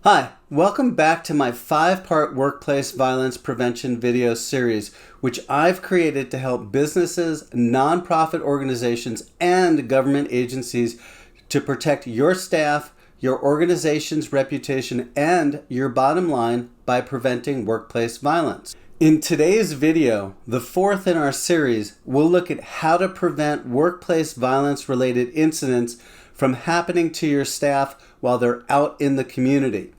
Hi, welcome back to my 5-part workplace violence prevention video series, which I've created to help businesses, nonprofit organizations, and government agencies to protect your staff, your organization's reputation, and your bottom line by preventing workplace violence. In today's video, the 4th in our series, we'll look at how to prevent workplace violence-related incidents from happening to your staff while they're out in the community.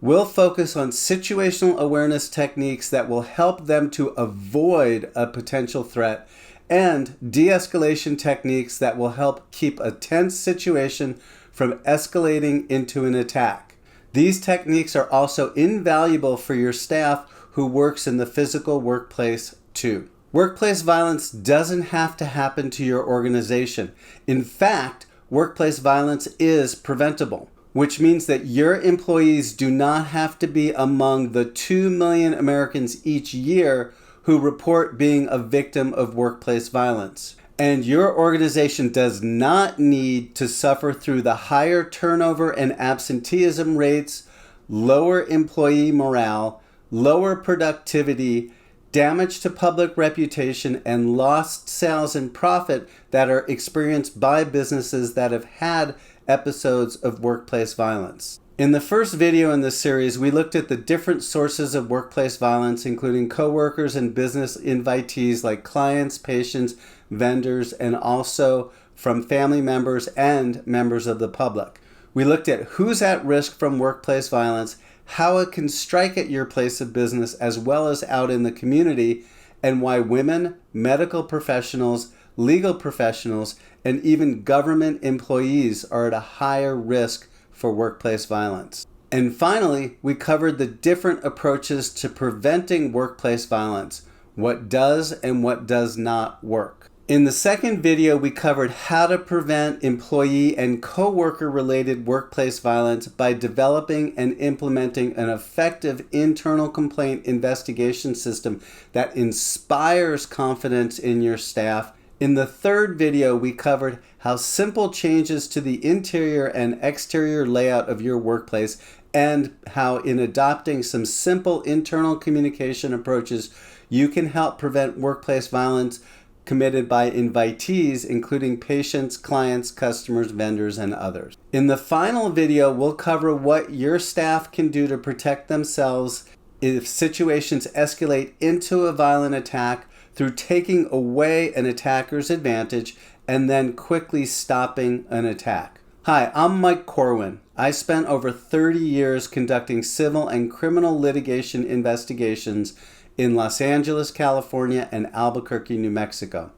We'll focus on situational awareness techniques that will help them to avoid a potential threat and de-escalation techniques that will help keep a tense situation from escalating into an attack. These techniques are also invaluable for your staff who works in the physical workplace too. Workplace violence doesn't have to happen to your organization. In fact, workplace violence is preventable, which means that your employees do not have to be among the 2 million Americans each year who report being a victim of workplace violence. And your organization does not need to suffer through the higher turnover and absenteeism rates, lower employee morale, lower productivity, damage to public reputation, and lost sales and profit that are experienced by businesses that have had episodes of workplace violence. In the first video in this series, we looked at the different sources of workplace violence, including coworkers and business invitees like clients, patients, vendors, and also from family members and members of the public. We looked at who's at risk from workplace violence, how it can strike at your place of business as well as out in the community, and why women, medical professionals, legal professionals, and even government employees are at a higher risk for workplace violence. And finally, we covered the different approaches to preventing workplace violence, what does and what does not work. In the second video, we covered how to prevent employee and coworker related workplace violence by developing and implementing an effective internal complaint investigation system that inspires confidence in your staff. In the third video, we covered how simple changes to the interior and exterior layout of your workplace and how in adopting some simple internal communication approaches, you can help prevent workplace violence committed by invitees, including patients, clients, customers, vendors, and others. In the final video, we'll cover what your staff can do to protect themselves if situations escalate into a violent attack through taking away an attacker's advantage and then quickly stopping an attack. Hi, I'm Mike Corwin. I spent over 30 years conducting civil and criminal litigation investigations in Los Angeles, California, and Albuquerque, New Mexico.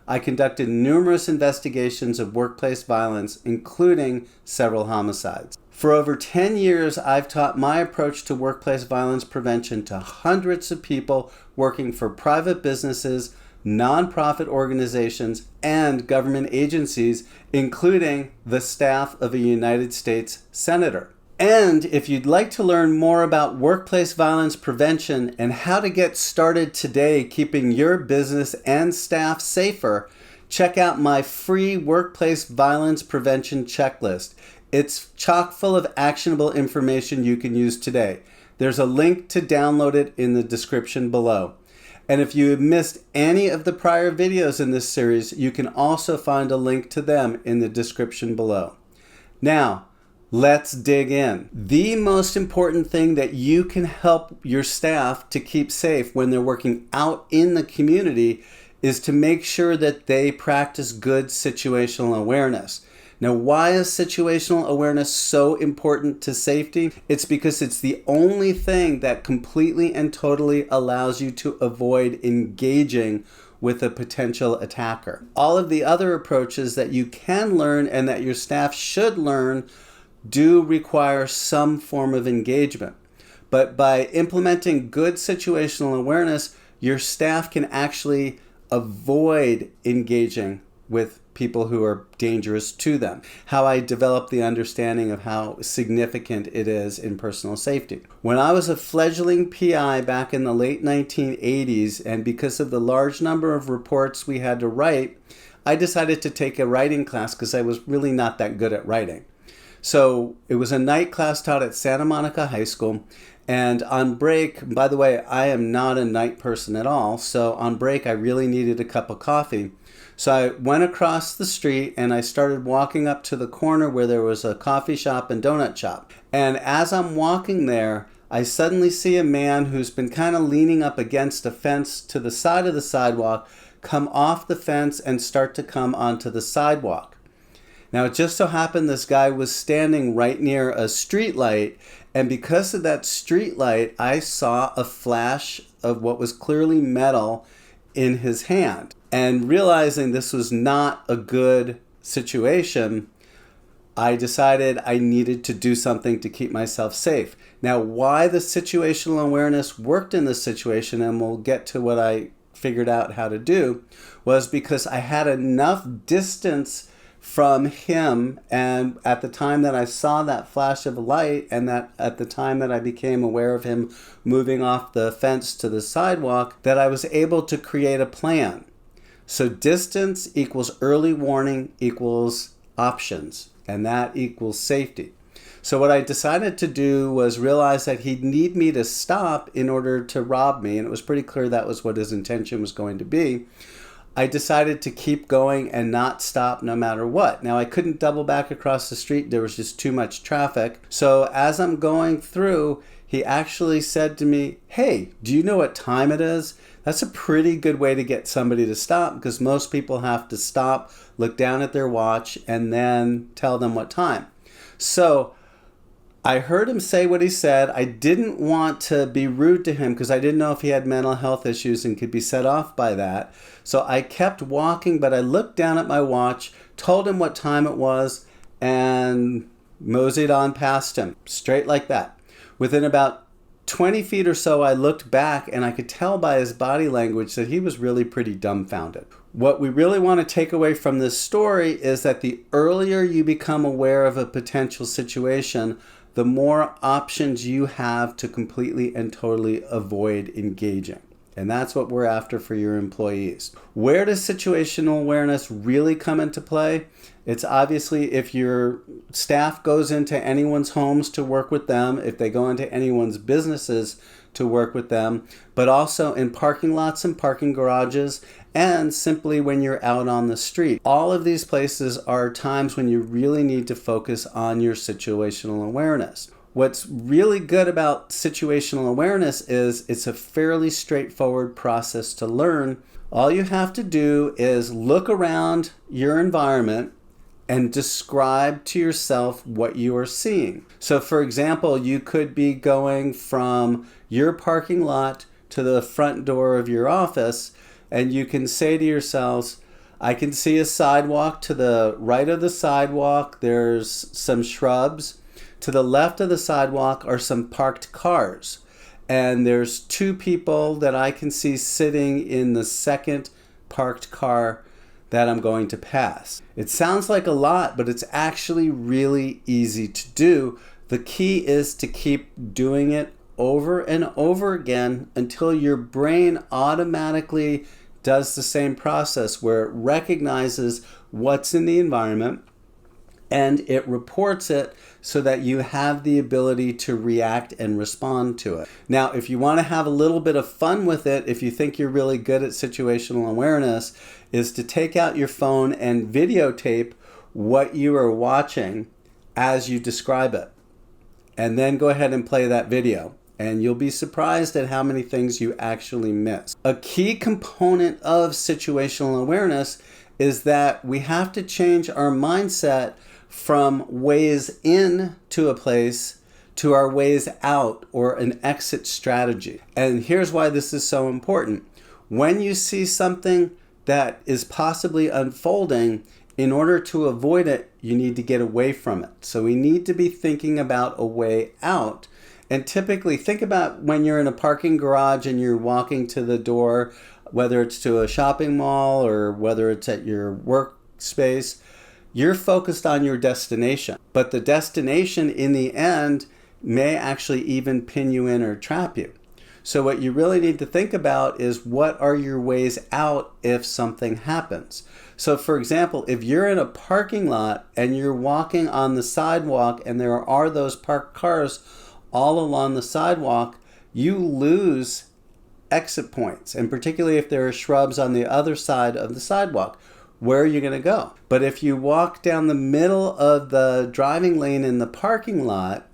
I conducted numerous investigations of workplace violence, including several homicides. For over 10 years, I've taught my approach to workplace violence prevention to hundreds of people working for private businesses, nonprofit organizations, and government agencies, including the staff of a United States Senator. And if you'd like to learn more about workplace violence prevention and how to get started today keeping your business and staff safer, check out my free workplace violence prevention checklist. It's chock full of actionable information you can use today. There's a link to download it in the description below. And if you have missed any of the prior videos in this series, you can also find a link to them in the description below. Now, let's dig in. The most important thing that you can help your staff to keep safe when they're working out in the community is to make sure that they practice good situational awareness. Now, why is situational awareness so important to safety? It's because it's the only thing that completely and totally allows you to avoid engaging with a potential attacker. All of the other approaches that you can learn and that your staff should learn do require some form of engagement. But by implementing good situational awareness, your staff can actually avoid engaging with people who are dangerous to them. How I developed the understanding of how significant it is in personal safety. When I was a fledgling PI back in the late 1980s, and because of the large number of reports we had to write, I decided to take a writing class because I was really not that good at writing. So it was a night class taught at Santa Monica High School. And on break, by the way, I am not a night person at all. So on break, I really needed a cup of coffee. So I went across the street and I started walking up to the corner where there was a coffee shop and donut shop. And as I'm walking there, I suddenly see a man who's been kind of leaning up against a fence to the side of the sidewalk come off the fence and start to come onto the sidewalk. Now, it just so happened this guy was standing right near a street light, and because of that street light, I saw a flash of what was clearly metal in his hand. And realizing this was not a good situation, I decided I needed to do something to keep myself safe. Now, why the situational awareness worked in this situation, and we'll get to what I figured out how to do, was because I had enough distance from him, and at the time that I saw that flash of light, and that at the time that I became aware of him moving off the fence to the sidewalk, that I was able to create a plan. So distance equals early warning equals options, and that equals safety. So what I decided to do was realize that he'd need me to stop in order to rob me, and it was pretty clear that was what his intention was going to be. I decided to keep going and not stop no matter what. Now, I couldn't double back across the street. There was just too much traffic. So as I'm going through, he actually said to me, "Hey, do you know what time it is?" That's a pretty good way to get somebody to stop, because most people have to stop, look down at their watch, and then tell them what time. So I heard him say what he said. I didn't want to be rude to him because I didn't know if he had mental health issues and could be set off by that. So I kept walking, but I looked down at my watch, told him what time it was, and moseyed on past him, straight like that. Within about 20 feet or so, I looked back and I could tell by his body language that he was really pretty dumbfounded. What we really want to take away from this story is that the earlier you become aware of a potential situation, the more options you have to completely and totally avoid engaging. And that's what we're after for your employees. Where does situational awareness really come into play? It's obviously if your staff goes into anyone's homes to work with them, if they go into anyone's businesses to work with them, but also in parking lots and parking garages, and simply when you're out on the street. All of these places are times when you really need to focus on your situational awareness. What's really good about situational awareness is it's a fairly straightforward process to learn. All you have to do is look around your environment and describe to yourself what you are seeing. So for example, you could be going from your parking lot to the front door of your office, and you can say to yourselves, I can see a sidewalk. To the right of the sidewalk, there's some shrubs. To the left of the sidewalk are some parked cars. And there's two people that I can see sitting in the second parked car that I'm going to pass. It sounds like a lot, but it's actually really easy to do. The key is to keep doing it over and over again until your brain automatically does the same process where it recognizes what's in the environment and it reports it so that you have the ability to react and respond to it. Now, if you want to have a little bit of fun with it, if you think you're really good at situational awareness, is to take out your phone and videotape what you are watching as you describe it. And then go ahead and play that video. And you'll be surprised at how many things you actually miss. A key component of situational awareness is that we have to change our mindset from ways in to a place to our ways out, or an exit strategy. And here's why this is so important. When you see something that is possibly unfolding, in order to avoid it, you need to get away from it. So we need to be thinking about a way out. And typically, think about when you're in a parking garage and you're walking to the door, whether it's to a shopping mall or whether it's at your workspace, you're focused on your destination. But the destination in the end may actually even pin you in or trap you. So what you really need to think about is, what are your ways out if something happens? So for example, if you're in a parking lot and you're walking on the sidewalk and there are those parked cars all along the sidewalk, you lose exit points, and particularly if there are shrubs on the other side of the sidewalk. Where are you going to go? But if you walk down the middle of the driving lane in the parking lot,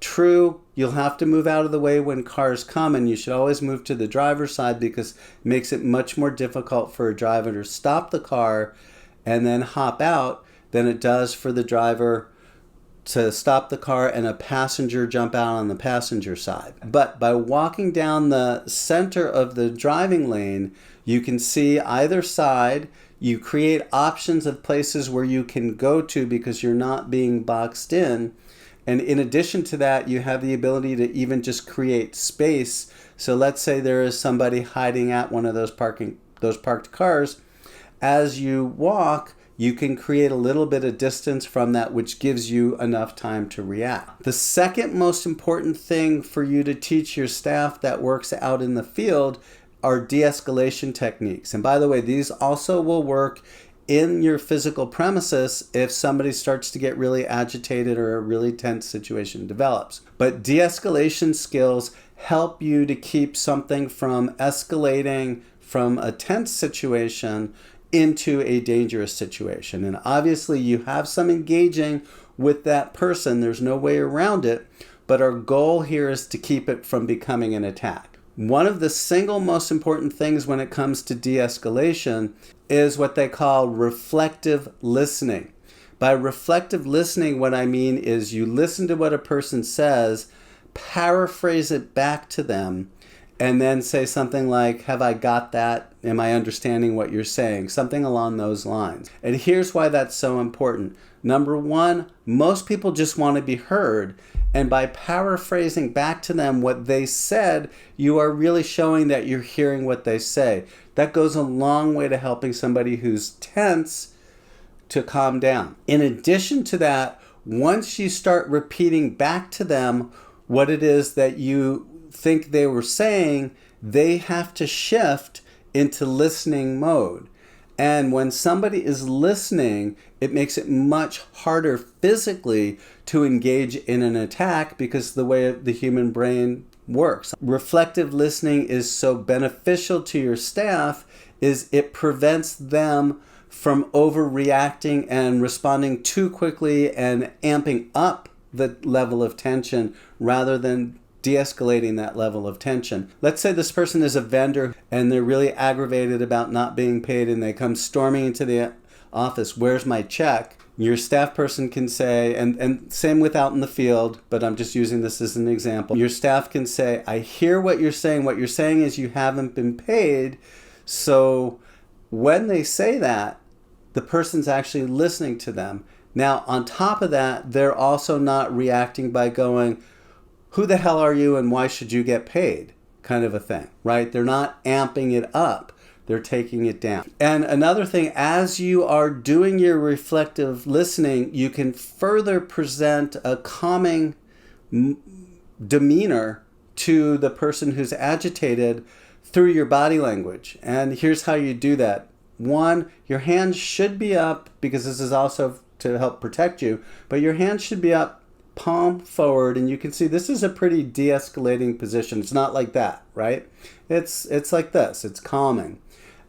true, you'll have to move out of the way when cars come, and you should always move to the driver's side because it makes it much more difficult for a driver to stop the car and then hop out than it does for the driver to stop the car and a passenger jump out on the passenger side. But by walking down the center of the driving lane, you can see either side. You create options of places where you can go to because you're not being boxed in. And in addition to that, you have the ability to even just create space. So let's say there is somebody hiding at one of those parked cars. As you walk, you can create a little bit of distance from that, which gives you enough time to react. The second most important thing for you to teach your staff that works out in the field are de-escalation techniques. And by the way, these also will work in your physical premises if somebody starts to get really agitated or a really tense situation develops. But de-escalation skills help you to keep something from escalating from a tense situation into a dangerous situation. And obviously you have some engaging with that person. There's no way around it. But our goal here is to keep it from becoming an attack. One of the single most important things when it comes to de-escalation is what they call reflective listening. By reflective listening, what I mean is you listen to what a person says, paraphrase it back to them, and then say something like, have I got that? Am I understanding what you're saying? Something along those lines. And here's why that's so important. Number one, most people just want to be heard. And by paraphrasing back to them what they said, you are really showing that you're hearing what they say. That goes a long way to helping somebody who's tense to calm down. In addition to that, once you start repeating back to them what it is that you think they were saying, they have to shift into listening mode. And when somebody is listening, it makes it much harder physically to engage in an attack because the way the human brain works. Reflective listening is so beneficial to your staff is it prevents them from overreacting and responding too quickly and amping up the level of tension rather than de-escalating that level of tension. Let's say this person is a vendor and they're really aggravated about not being paid and they come storming into the office, where's my check? Your staff person can say, and same with out in the field, but I'm just using this as an example. Your staff can say, I hear what you're saying. What you're saying is you haven't been paid. So when they say that, the person's actually listening to them. Now, on top of that, they're also not reacting by going, who the hell are you and why should you get paid? Kind of a thing, right? They're not amping it up. They're taking it down. And another thing, as you are doing your reflective listening, you can further present a calming demeanor to the person who's agitated through your body language. And here's how you do that. One, your hands should be up because this is also to help protect you, but your hands should be up, palm forward, and you can see this is a pretty de-escalating position. It's not like that, right? It's like this. It's calming.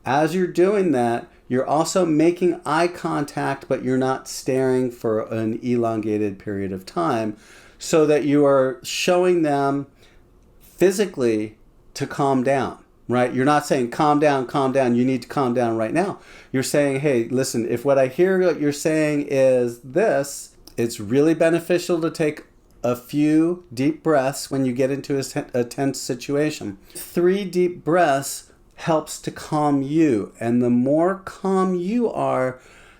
As you're doing that, you're also making eye contact, but you're not staring for an elongated period of time so that you are showing them physically to calm down, right? You're not saying, calm down, you need to calm down right now. You're saying, hey, listen, if what I hear what you're saying is this, it's really beneficial to take a few deep breaths when you get into a tense situation. 3 deep breaths helps to calm you. And the more calm you are,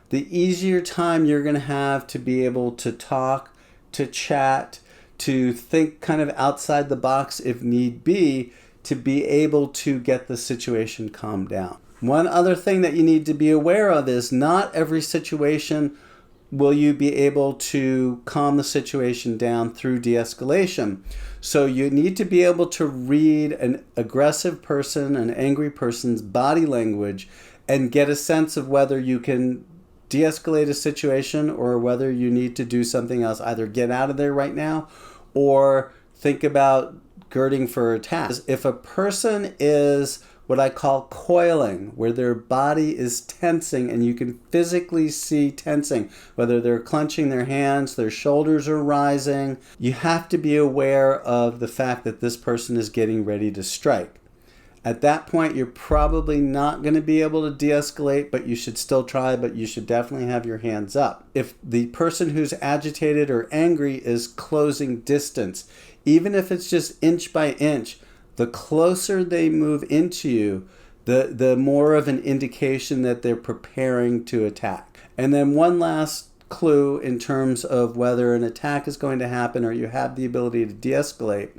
the easier time you're going to have to be able to talk, to chat, to think kind of outside the box if need be, to be able to get the situation calmed down. One other thing that you need to be aware of is not every situation will you be able to calm the situation down through de-escalation? So you need to be able to read an aggressive person, an angry person's body language, and get a sense of whether you can de-escalate a situation or whether you need to do something else, either get out of there right now or think about girding for attack. If a person is what I call coiling, where their body is tensing and you can physically see tensing, whether they're clenching their hands, their shoulders are rising, you have to be aware of the fact that this person is getting ready to strike. At that point, you're probably not going to be able to de-escalate, but you should still try, but you should definitely have your hands up. If the person who's agitated or angry is closing distance, even if it's just inch by inch, the closer they move into you, the more of an indication that they're preparing to attack. And then one last clue in terms of whether an attack is going to happen or you have the ability to de-escalate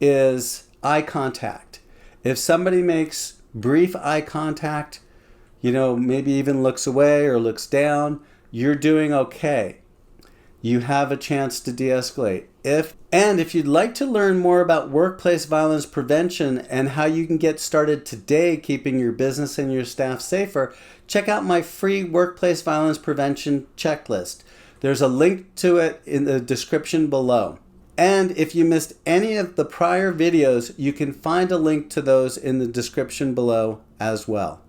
is eye contact. If somebody makes brief eye contact, maybe even looks away or looks down, you're doing okay. You have a chance to de-escalate. If you'd like to learn more about workplace violence prevention and how you can get started today keeping your business and your staff safer, check out my free workplace violence prevention checklist. There's a link to it in the description below. And if you missed any of the prior videos, you can find a link to those in the description below as well.